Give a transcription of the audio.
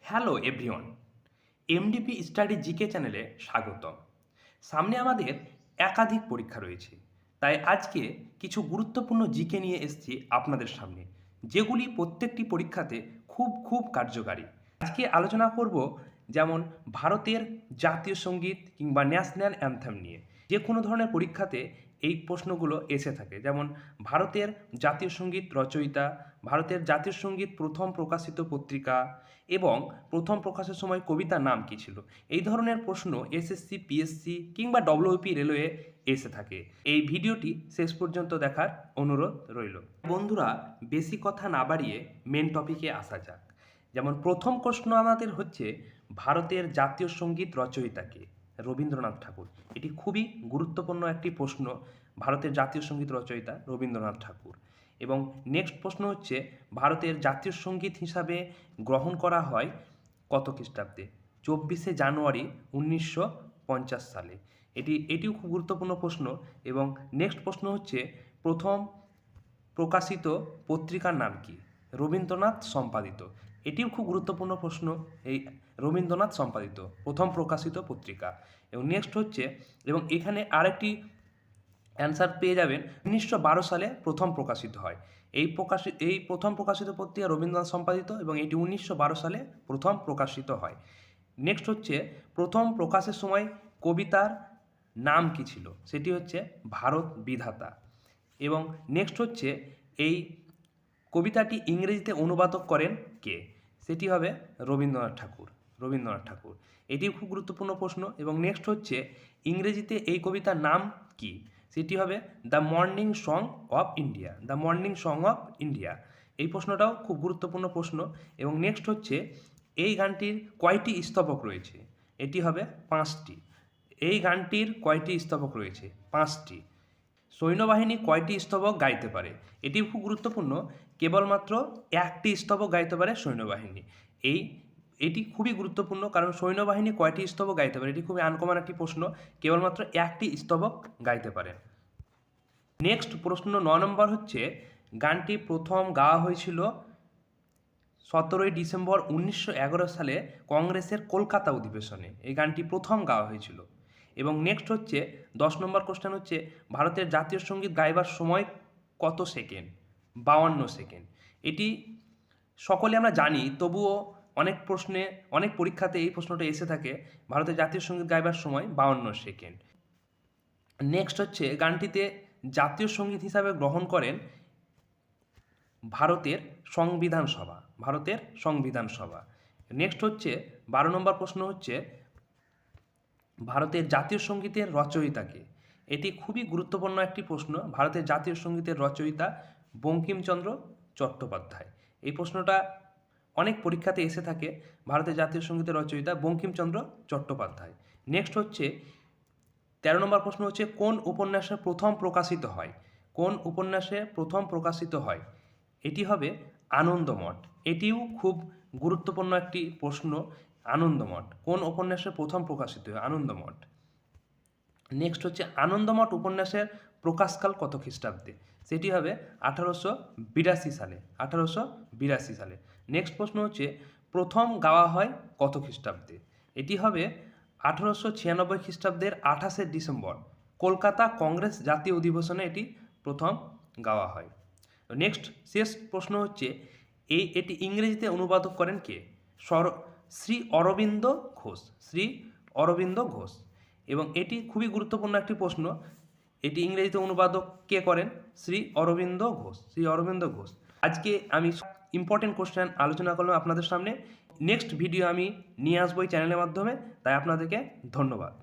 Hello everyone, MDP study GK চ্যানেলে স্বাগতম। সামনে আমাদের একাধিক পরীক্ষা রয়েছে, তাই আজকে কিছু গুরুত্বপূর্ণ জিকে নিয়ে এসেছি আপনাদের সামনে, যেগুলি প্রত্যেকটি পরীক্ষাতে খুব কার্যকারী। আজকে আলোচনা করব যেমন ভারতের জাতীয় সঙ্গীত কিংবা ন্যাশনাল অ্যানথেম নিয়ে। যে কোনো ধরনের পরীক্ষাতে এই প্রশ্নগুলো এসে থাকে, যেমন ভারতের জাতীয় সঙ্গীত রচয়িতা, ভারতের জাতীয় সঙ্গীত প্রথম প্রকাশিত পত্রিকা এবং প্রথম প্রকাশের সময় কবিতার নাম কী ছিল। এই ধরনের প্রশ্ন এসএসসি, পিএসসি কিংবা ডব্লিউপি রেলওয়ে এসে থাকে। এই ভিডিওটি শেষ পর্যন্ত দেখার অনুরোধ রইল। বন্ধুরা, বেশি কথা না বাড়িয়ে মেন টপিকে আসা যাক। যেমন প্রথম প্রশ্ন আমাদের হচ্ছে, ভারতের জাতীয় সঙ্গীত রচয়িতা কে? রবীন্দ্রনাথ ঠাকুর। এটি খুবই গুরুত্বপূর্ণ একটি প্রশ্ন। ভারতের জাতীয় সঙ্গীত রচয়িতা রবীন্দ্রনাথ ঠাকুর। এবং নেক্সট প্রশ্ন হচ্ছে, ভারতের জাতীয় সঙ্গীত হিসাবে গ্রহণ করা হয় কত খ্রিস্টাব্দে? 24শে জানুয়ারি 1950 সালে। এটিও খুব গুরুত্বপূর্ণ প্রশ্ন। এবং নেক্সট প্রশ্ন হচ্ছে, প্রথম প্রকাশিত পত্রিকার নাম কি? রবীন্দ্রনাথ সম্পাদিত। এটিও খুব গুরুত্বপূর্ণ প্রশ্ন। এই রবীন্দ্রনাথ সম্পাদিত প্রথম প্রকাশিত পত্রিকা। এবং নেক্সট হচ্ছে, এবং এখানে আরেকটি অ্যান্সার পেয়ে যাবেন, 1912 সালে প্রথম প্রকাশিত হয়। এই প্রথম প্রকাশিত পত্রিকা রবীন্দ্রনাথ সম্পাদিত, এবং এটি 1912 সালে প্রথম প্রকাশিত হয়। নেক্সট হচ্ছে, প্রথম প্রকাশের সময় কবিতার নাম কী ছিল? সেটি হচ্ছে ভারত বিধাতা। এবং নেক্সট হচ্ছে, এই কবিতাটি ইংরেজিতে অনুবাদক করেন কে? সেটি হবে রবীন্দ্রনাথ ঠাকুর। এটিও খুব গুরুত্বপূর্ণ প্রশ্ন। এবং নেক্সট হচ্ছে, ইংরেজিতে এই কবিতার নাম কি? সেটি হবে the morning song of India. এই প্রশ্নটাও খুব গুরুত্বপূর্ণ প্রশ্ন। এবং নেক্সট হচ্ছে, এই গানটির কয়টি স্তবক রয়েছে? এটি হবে 5টি। এই গানটির কয়টি স্তবক রয়েছে? 5টি। সৈন্যবাহিনী কয়টি স্তবক গাইতে পারে? এটি খুব গুরুত্বপূর্ণ। কেবলমাত্র 1টি স্তবক গাইতে পারে সৈন্যবাহিনী। এটি খুবই গুরুত্বপূর্ণ, কারণ সৈন্যবাহিনী কয়টি স্তবক গাইতে পারে? এটি খুবই আনকমন একটি প্রশ্ন। কেবলমাত্র 1টি স্তবক গাইতে পারে। নেক্সট প্রশ্ন 9 নম্বর হচ্ছে, গানটি প্রথম গাওয়া হয়েছিল 17ই ডিসেম্বর 1911 সালে কংগ্রেসের কলকাতা অধিবেশনে। এই গানটি প্রথম গাওয়া হয়েছিল। এবং নেক্সট হচ্ছে 10 নম্বর কোশ্চেন হচ্ছে, ভারতের জাতীয় সঙ্গীত গাইবার সময় কত সেকেন্ড? 52 সেকেন্ড। এটি সকলে আমরা জানি, তবুও অনেক পরীক্ষাতে এই প্রশ্নটা এসে থাকে। ভারতের জাতীয় সঙ্গীত গাইবার সময় 52 সেকেন্ড। নেক্সট হচ্ছে, গানটিতে জাতীয় সঙ্গীত হিসাবে গ্রহণ করেন ভারতের সংবিধান সভা। নেক্সট হচ্ছে 12 নম্বর প্রশ্ন হচ্ছে, ভারতের জাতীয় সঙ্গীতের রচয়িতা কে? এটি খুবই গুরুত্বপূর্ণ একটি প্রশ্ন। ভারতের জাতীয় সঙ্গীতের রচয়িতা বঙ্কিমচন্দ্র চট্টোপাধ্যায়। এই প্রশ্নটা অনেক পরীক্ষাতে এসে থাকে। ভারতের জাতীয় সঙ্গীতের রচয়িতা বঙ্কিমচন্দ্র চট্টোপাধ্যায়। নেক্সট হচ্ছে 13 নম্বর প্রশ্ন হচ্ছে, কোন উপন্যাসে প্রথম প্রকাশিত হয়? এটি হবে আনন্দমঠ। এটিও খুব গুরুত্বপূর্ণ একটি প্রশ্ন। আনন্দমঠ কোন উপন্যাসে প্রথম প্রকাশিত হয়? আনন্দমঠ। নেক্সট হচ্ছে, আনন্দমঠ উপন্যাসের প্রকাশকাল কত খ্রিস্টাব্দে? সেটি হবে 1882 সালে। নেক্সট প্রশ্ন হচ্ছে, প্রথম গাওয়া হয় কত খ্রিস্টাব্দে? এটি হবে 1896 খ্রিস্টাব্দের 28শে ডিসেম্বর কলকাতা কংগ্রেস জাতীয় অধিবেশনে এটি প্রথম গাওয়া হয়। নেক্সট শেষ প্রশ্ন হচ্ছে, এটি ইংরেজিতে অনুবাদক করেন কে? শ্রী অরবিন্দ ঘোষ। এবং এটি খুবই গুরুত্বপূর্ণ একটি প্রশ্ন। এটি ইংরেজিতে অনুবাদক কে করেন? শ্রী অরবিন্দ ঘোষ। আজকে আমি ইম্পর্টেন্ট কোশ্চেন আলোচনা করলাম আপনাদের সামনে। নেক্সট ভিডিও আমি নিয়ে আসবো এই চ্যানেলের মাধ্যমে। তাই আপনাদেরকে ধন্যবাদ।